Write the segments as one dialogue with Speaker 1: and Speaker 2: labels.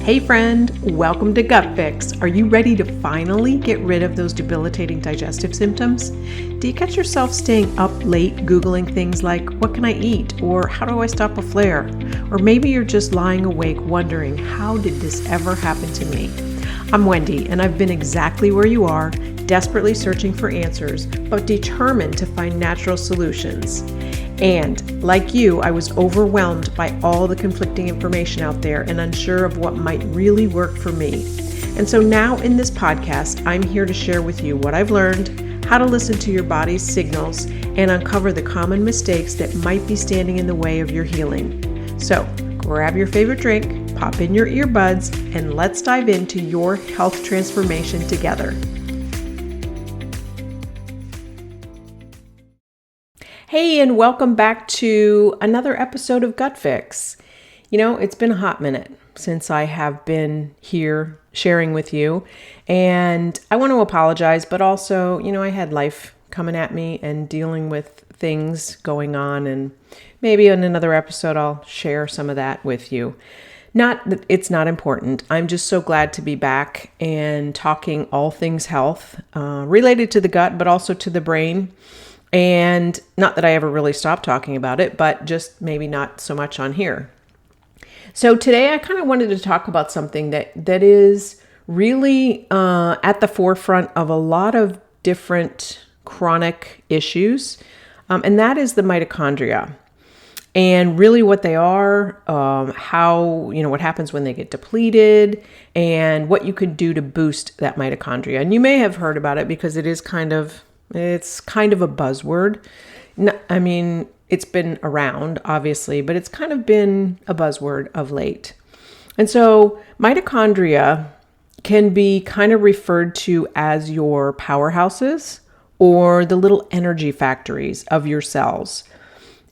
Speaker 1: Hey friend, welcome to Gut Fix. Are you ready to finally get rid of those debilitating digestive symptoms? Do you catch yourself staying up late Googling things like, what can I eat? Or how do I stop a flare? Or maybe you're just lying awake wondering, how did this ever happen to me? I'm Wendy, and I've been exactly where you are, desperately searching for answers, but determined to find natural solutions. And like you, I was overwhelmed by all the conflicting information out there and unsure of what might really work for me. And so now in this podcast, I'm here to share with you what I've learned, how to listen to your body's signals, and uncover the common mistakes that might be standing in the way of your healing. So grab your favorite drink, pop in your earbuds, and let's dive into your health transformation together. Hey, and welcome back to another episode of Gut Fix. You know, it's been a hot minute since I have been here sharing with you, and I want to apologize, but also, I had life coming at me and dealing with things going on, and maybe in another episode I'll share some of that with you. Not that it's not important. I'm just so glad to be back and talking all things health related to the gut, but also to the brain. And not that I ever really stopped talking about it, but just maybe not so much on here. So today I kind of wanted to talk about something that is really at the forefront of a lot of different chronic issues, and that is the mitochondria. And really what they are, how, what happens when they get depleted, and what you can do to boost that mitochondria. And you may have heard about it because it's kind of a buzzword. I mean, it's been around, obviously, but it's kind of been a buzzword of late. And so mitochondria can be kind of referred to as your powerhouses or the little energy factories of your cells.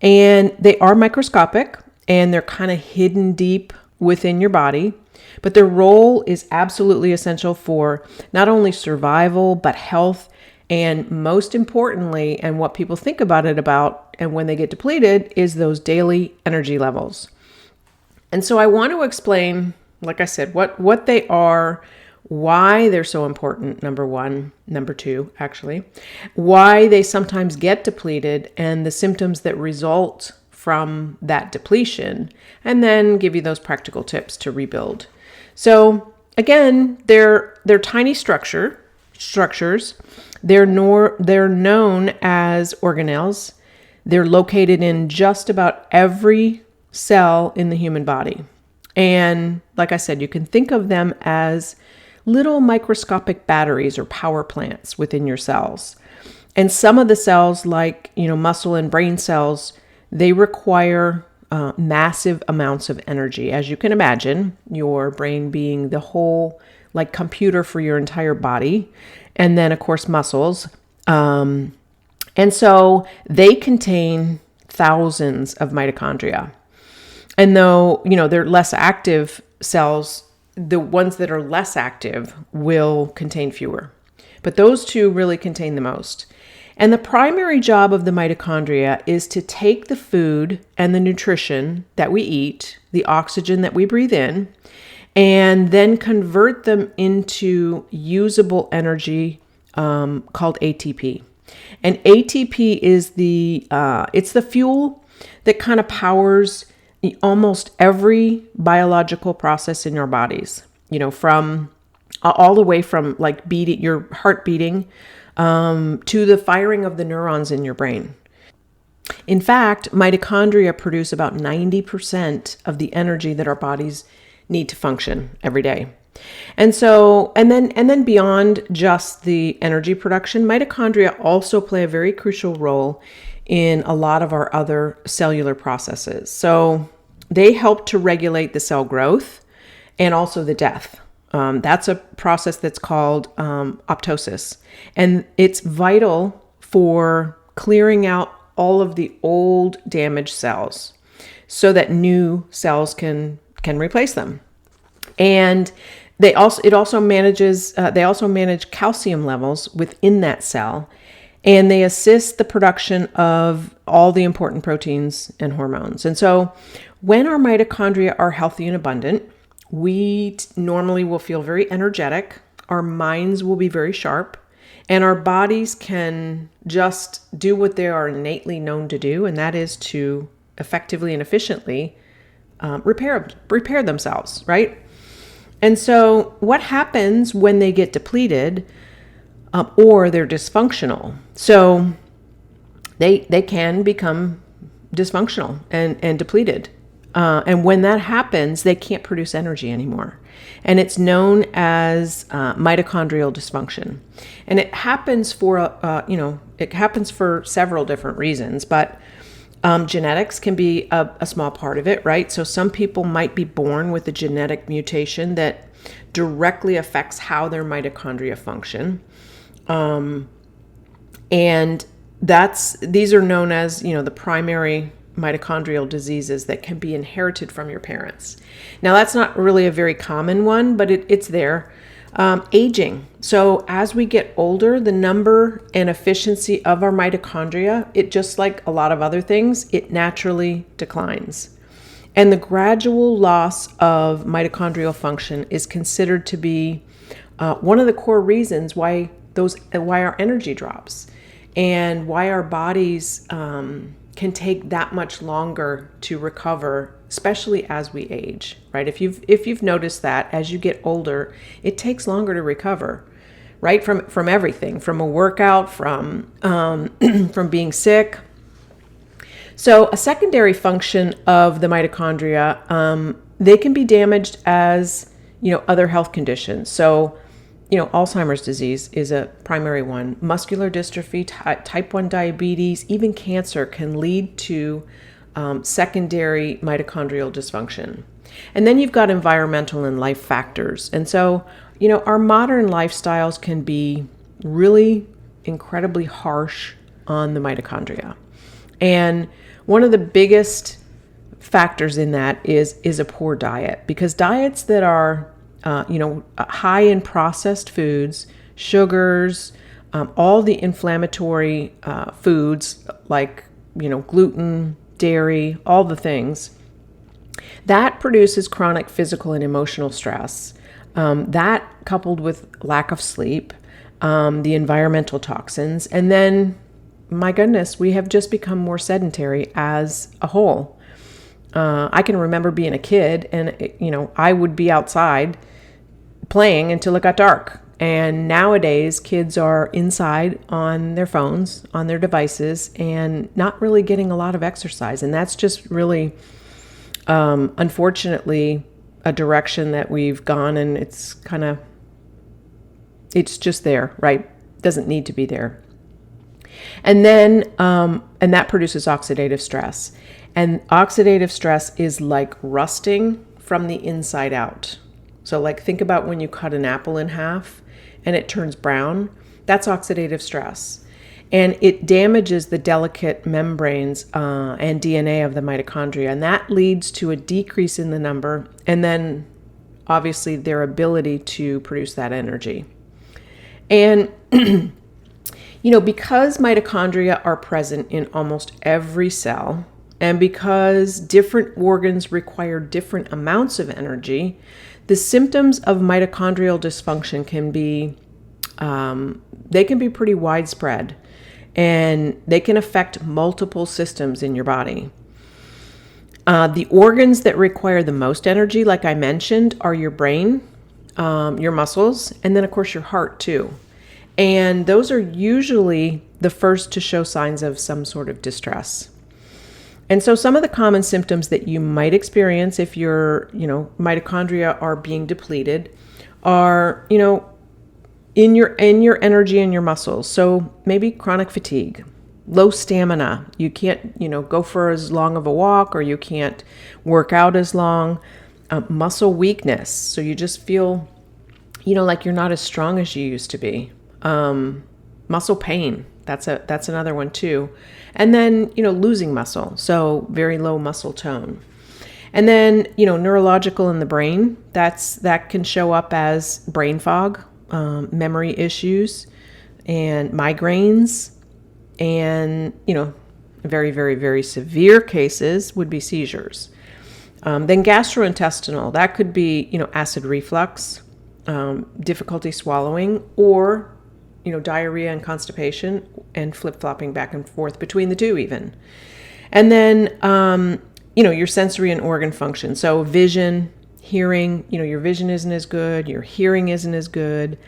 Speaker 1: And they are microscopic and they're kind of hidden deep within your body, but their role is absolutely essential for not only survival, but health. And most importantly, and what people think about it and when they get depleted, is those daily energy levels. And so I want to explain, like I said, what they are, why they're so important, number one, number two, actually, why they sometimes get depleted, and the symptoms that result from that depletion, and then give you those practical tips to rebuild. So again, they're tiny structures. They're known as organelles. They're located in just about every cell in the human body. And like I said, you can think of them as little microscopic batteries or power plants within your cells. And some of the cells, like, muscle and brain cells, they require massive amounts of energy. As you can imagine, your brain being the whole computer for your entire body. And then, of course, muscles. And so they contain thousands of mitochondria. And though, they're less active cells, the ones that are less active will contain fewer. But those two really contain the most. And the primary job of the mitochondria is to take the food and the nutrition that we eat, the oxygen that we breathe in, and then convert them into usable energy called ATP. And ATP is it's the fuel that kind of powers almost every biological process in your bodies. From all the way from your heart beating to the firing of the neurons in your brain. In fact, mitochondria produce about 90% of the energy that our bodies need to function every day. And so, and then beyond just the energy production, mitochondria also play a very crucial role in a lot of our other cellular processes. So they help to regulate the cell growth and also the death. That's a process that's called apoptosis. And it's vital for clearing out all of the old damaged cells so that new cells can replace them. And they also manage calcium levels within that cell, and they assist the production of all the important proteins and hormones. And so when our mitochondria are healthy and abundant, we normally will feel very energetic. Our minds will be very sharp, and our bodies can just do what they are innately known to do, and that is to effectively and efficiently repair themselves, right? And so what happens when they get depleted or they're dysfunctional? So they can become dysfunctional and depleted. And when that happens, they can't produce energy anymore. And it's known as mitochondrial dysfunction. And it happens for several different reasons, but genetics can be a small part of it, right? So some people might be born with a genetic mutation that directly affects how their mitochondria function. And these are known as, the primary mitochondrial diseases that can be inherited from your parents. Now, that's not really a very common one, but it's there. Aging. So as we get older, the number and efficiency of our mitochondria, it just like a lot of other things, it naturally declines. And the gradual loss of mitochondrial function is considered to be one of the core reasons why our energy drops and why our bodies can take that much longer to recover, especially as we age, right? If you've noticed that as you get older, it takes longer to recover, right? From everything, from a workout, from being sick. So a secondary function of the mitochondria, they can be damaged as, other health conditions. So, Alzheimer's disease is a primary one. Muscular dystrophy, type 1 diabetes, even cancer can lead to secondary mitochondrial dysfunction. And then you've got environmental and life factors. And so, our modern lifestyles can be really incredibly harsh on the mitochondria. And one of the biggest factors in that is a poor diet, because diets that are high in processed foods, sugars, all the inflammatory foods like, gluten, dairy, all the things, that produces chronic physical and emotional stress. That coupled with lack of sleep, the environmental toxins, and then, my goodness, we have just become more sedentary as a whole. I can remember being a kid and, I would be outside playing until it got dark. And nowadays, kids are inside on their phones, on their devices, and not really getting a lot of exercise. And that's just really, unfortunately, a direction that we've gone, and it's just there, right? Doesn't need to be there. And then, and that produces oxidative stress. And oxidative stress is like rusting from the inside out. So like think about when you cut an apple in half and it turns brown. That's oxidative stress. And it damages the delicate membranes and DNA of the mitochondria. And that leads to a decrease in the number and then obviously their ability to produce that energy. And because mitochondria are present in almost every cell, and because different organs require different amounts of energy, the symptoms of mitochondrial dysfunction can be pretty widespread, and they can affect multiple systems in your body. The organs that require the most energy, like I mentioned, are your brain, your muscles, and then of course your heart too. And those are usually the first to show signs of some sort of distress. And so some of the common symptoms that you might experience if your, mitochondria are being depleted are, in your energy and your muscles. So maybe chronic fatigue, low stamina. You can't, go for as long of a walk, or you can't work out as long. Muscle weakness. So you just feel, like you're not as strong as you used to be. Muscle pain. That's another one too. And then, losing muscle. So very low muscle tone. And then, neurological in the brain, that can show up as brain fog, memory issues, and migraines, and, very, very, very severe cases would be seizures. Then gastrointestinal, that could be, acid reflux, difficulty swallowing, or, diarrhea and constipation, and flip-flopping back and forth between the two even. And then, your sensory and organ function. So vision, hearing, your vision isn't as good, your hearing isn't as good.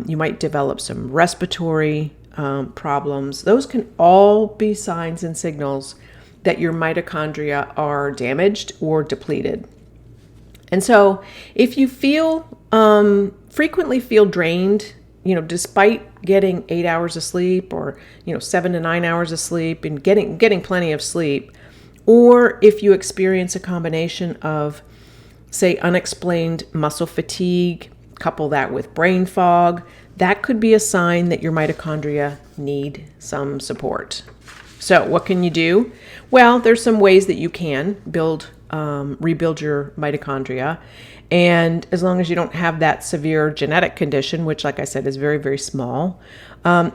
Speaker 1: You might develop some respiratory problems. Those can all be signs and signals that your mitochondria are damaged or depleted. And so if you frequently feel drained, despite getting 8 hours of sleep or, 7 to 9 hours of sleep and getting plenty of sleep, or if you experience a combination of, say, unexplained muscle fatigue, couple that with brain fog, that could be a sign that your mitochondria need some support. So what can you do? Well, there's some ways that you can rebuild your mitochondria. And as long as you don't have that severe genetic condition, which, like I said, is very, very small,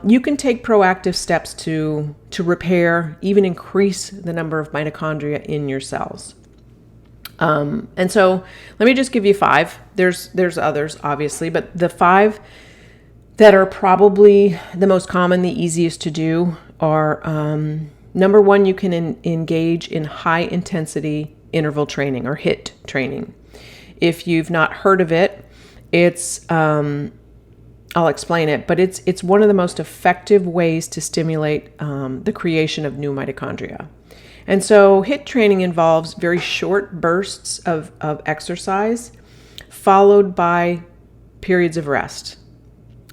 Speaker 1: you can take proactive steps to repair, even increase the number of mitochondria in your cells. And so let me just give you 5. There's others, obviously, but the 5 that are probably the most common, the easiest to do are, number 1, you can engage in high intensity interval training or HIIT training. If you've not heard of it, it's, I'll explain it, but it's one of the most effective ways to stimulate the creation of new mitochondria. And so HIIT training involves very short bursts of exercise followed by periods of rest.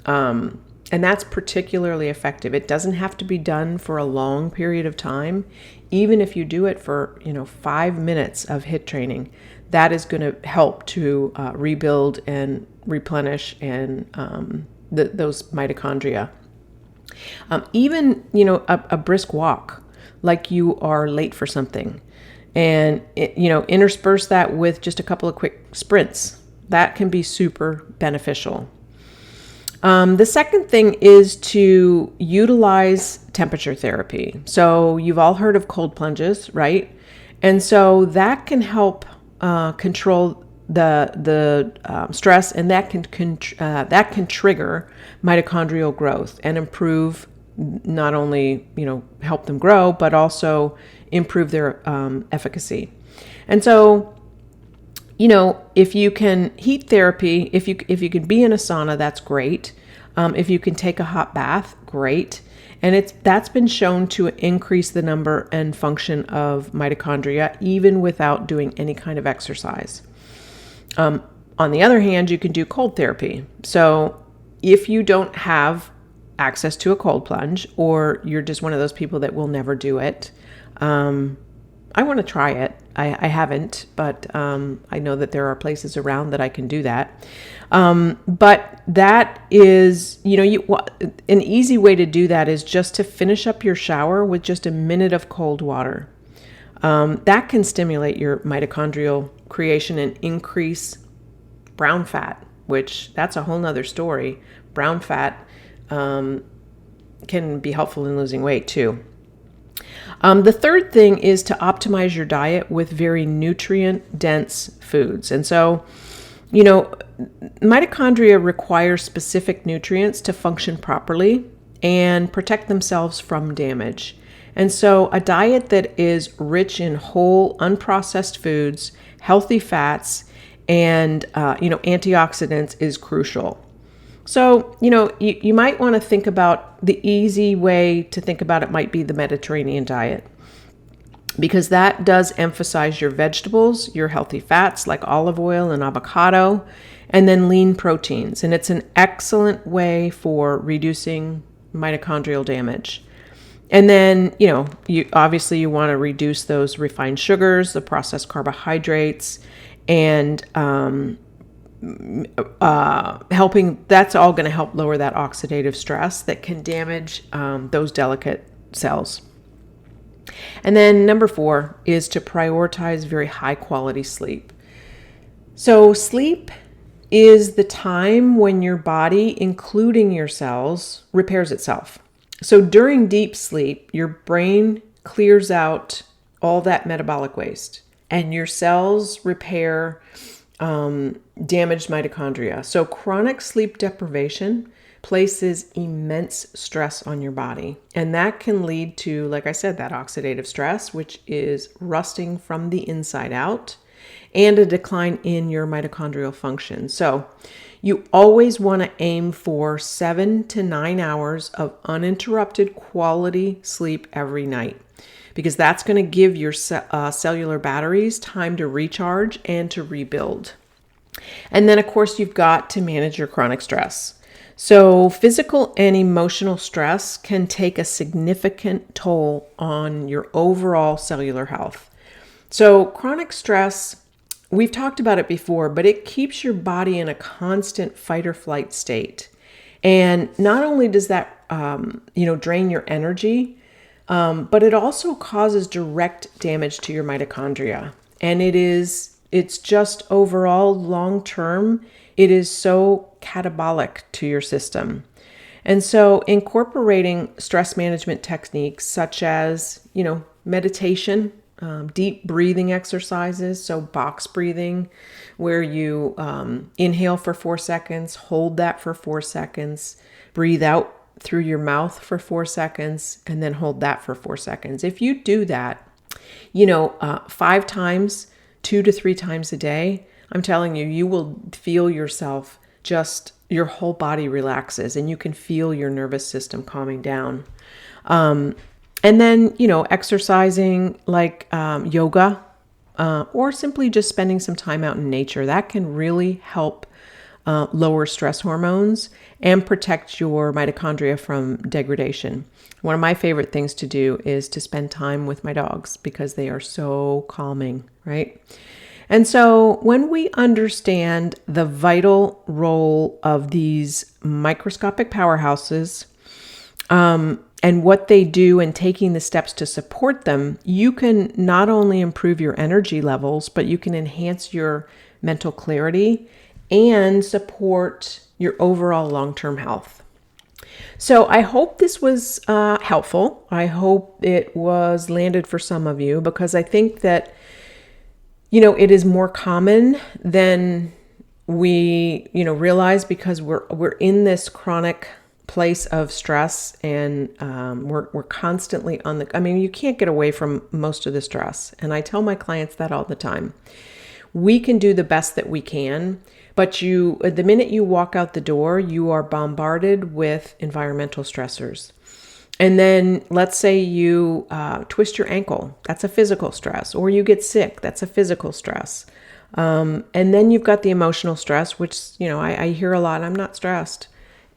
Speaker 1: And that's particularly effective. It doesn't have to be done for a long period of time. Even if you do it for, 5 minutes of HIIT training, that is going to help to rebuild and replenish and those mitochondria. Even, a brisk walk, like you are late for something, and intersperse that with just a couple of quick sprints. That can be super beneficial. The second thing is to utilize temperature therapy. So you've all heard of cold plunges, right? And so that can help control the stress, and that can trigger mitochondrial growth and improve, not only help them grow, but also improve their efficacy. And so, if you can heat therapy, if you can be in a sauna, that's great. If you can take a hot bath, great. And that's been shown to increase the number and function of mitochondria, even without doing any kind of exercise. On the other hand, you can do cold therapy. So if you don't have access to a cold plunge, or you're just one of those people that will never do it, I want to try it. I haven't, but I know that there are places around that I can do that. But that is, an easy way to do that is just to finish up your shower with just a minute of cold water. That can stimulate your mitochondrial creation and increase brown fat, which that's a whole nother story. Brown fat can be helpful in losing weight too. The third thing is to optimize your diet with very nutrient-dense foods. And so, mitochondria require specific nutrients to function properly and protect themselves from damage. And so a diet that is rich in whole, unprocessed foods, healthy fats, and, antioxidants is crucial. So, you might want to think about the easy way to think about it might be the Mediterranean diet, because that does emphasize your vegetables, your healthy fats like olive oil and avocado, and then lean proteins. And it's an excellent way for reducing mitochondrial damage. And then, you want to reduce those refined sugars, the processed carbohydrates, and that's all going to help lower that oxidative stress that can damage those delicate cells. And then number 4 is to prioritize very high quality sleep. So sleep is the time when your body, including your cells, repairs itself. So during deep sleep, your brain clears out all that metabolic waste. and your cells repair damaged mitochondria. So chronic sleep deprivation places immense stress on your body. And that can lead to, like I said, that oxidative stress, which is rusting from the inside out, and a decline in your mitochondrial function. So you always want to aim for 7 to 9 hours of uninterrupted quality sleep every night, because that's going to give your cellular batteries time to recharge and to rebuild. And then, of course, you've got to manage your chronic stress. So physical and emotional stress can take a significant toll on your overall cellular health. So chronic stress, we've talked about it before, but it keeps your body in a constant fight or flight state. And not only does that, drain your energy, but it also causes direct damage to your mitochondria. And it's just overall long-term, it is so catabolic to your system. And so incorporating stress management techniques such as, meditation, deep breathing exercises, so box breathing, where you inhale for 4 seconds, hold that for 4 seconds, breathe out through your mouth for 4 seconds, and then hold that for 4 seconds. If you do that, 5 times, 2 to 3 times a day, I'm telling you, you will feel yourself your whole body relaxes, and you can feel your nervous system calming down. And then, exercising like yoga, or simply just spending some time out in nature, that can really help lower stress hormones and protect your mitochondria from degradation. One of my favorite things to do is to spend time with my dogs because they are so calming, right? And so when we understand the vital role of these microscopic powerhouses, and what they do and taking the steps to support them, you can not only improve your energy levels, but you can enhance your mental clarity and support your overall long-term health. So I hope this was helpful. I hope it was landed for some of you, because I think that it is more common than we, realize, because we're in this chronic place of stress, and we're constantly on you can't get away from most of the stress. And I tell my clients that all the time. We can do the best that we can, but the minute you walk out the door, you are bombarded with environmental stressors. And then let's say you twist your ankle, that's a physical stress, or you get sick, that's a physical stress. And then you've got the emotional stress, which, I hear a lot, I'm not stressed.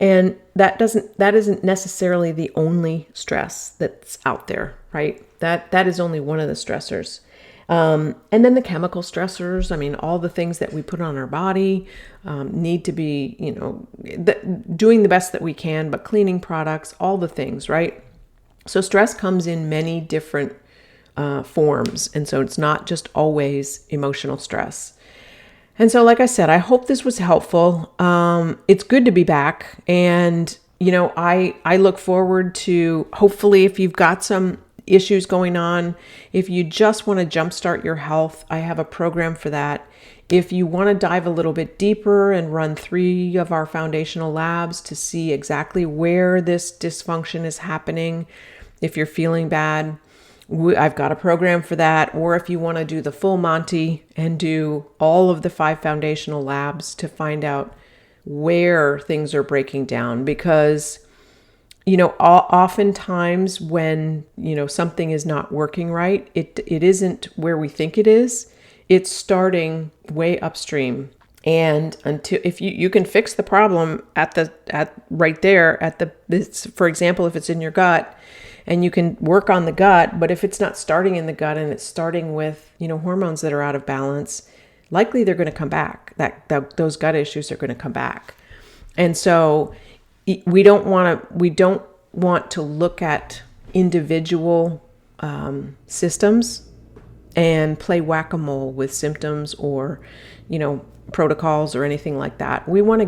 Speaker 1: And that isn't necessarily the only stress that's out there, right? That is only one of the stressors. And then the chemical stressors, all the things that we put on our body need to be, doing the best that we can, but cleaning products, all the things, right? So stress comes in many different forms. And so it's not just always emotional stress. And so, like I said, I hope this was helpful. It's good to be back. And, I look forward to, hopefully, if you've got some issues going on, if you just want to jumpstart your health, I have a program for that. If you want to dive a little bit deeper and run 3 of our foundational labs to see exactly where this dysfunction is happening, if you're feeling bad, I've got a program for that. Or if you want to do the full Monty and do all of the 5 foundational labs to find out where things are breaking down, because oftentimes when, something is not working right, it isn't where we think it is. It's starting way upstream. And if you can fix the problem right there for example, if it's in your gut, and you can work on the gut, but if it's not starting in the gut and it's starting with, hormones that are out of balance, likely they're going to come back. Those gut issues are going to come back. And so we don't want to look at individual systems and play whack-a-mole with symptoms or, protocols or anything like that. We want to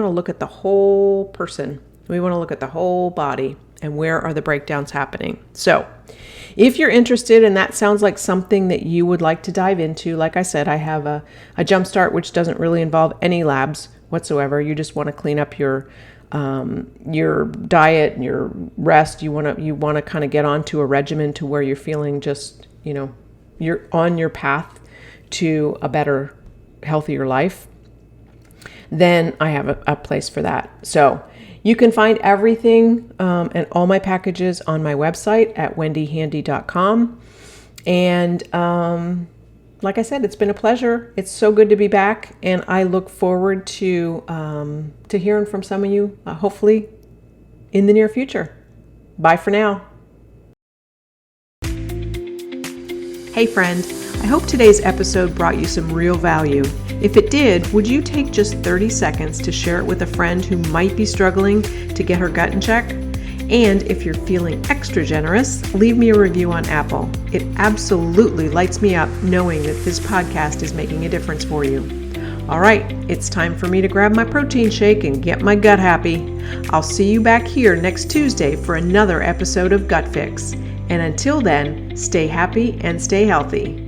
Speaker 1: look at the whole person. We want to look at the whole body and where are the breakdowns happening. So if you're interested and that sounds like something that you would like to dive into, like I said, I have a jumpstart which doesn't really involve any labs whatsoever. You just want to clean up your diet and your rest. You want to kind of get onto a regimen to where you're feeling just, you're on your path to a better, healthier life. Then I have a place for that. So you can find everything and all my packages on my website at wendyhandy.com. And like I said, it's been a pleasure. It's so good to be back, and I look forward to hearing from some of you, hopefully in the near future. Bye for now. Hey friend, I hope today's episode brought you some real value. If it did, would you take just 30 seconds to share it with a friend who might be struggling to get her gut in check? And if you're feeling extra generous, leave me a review on Apple. It absolutely lights me up knowing that this podcast is making a difference for you. All right, it's time for me to grab my protein shake and get my gut happy. I'll see you back here next Tuesday for another episode of Gut Fix. And until then, stay happy and stay healthy.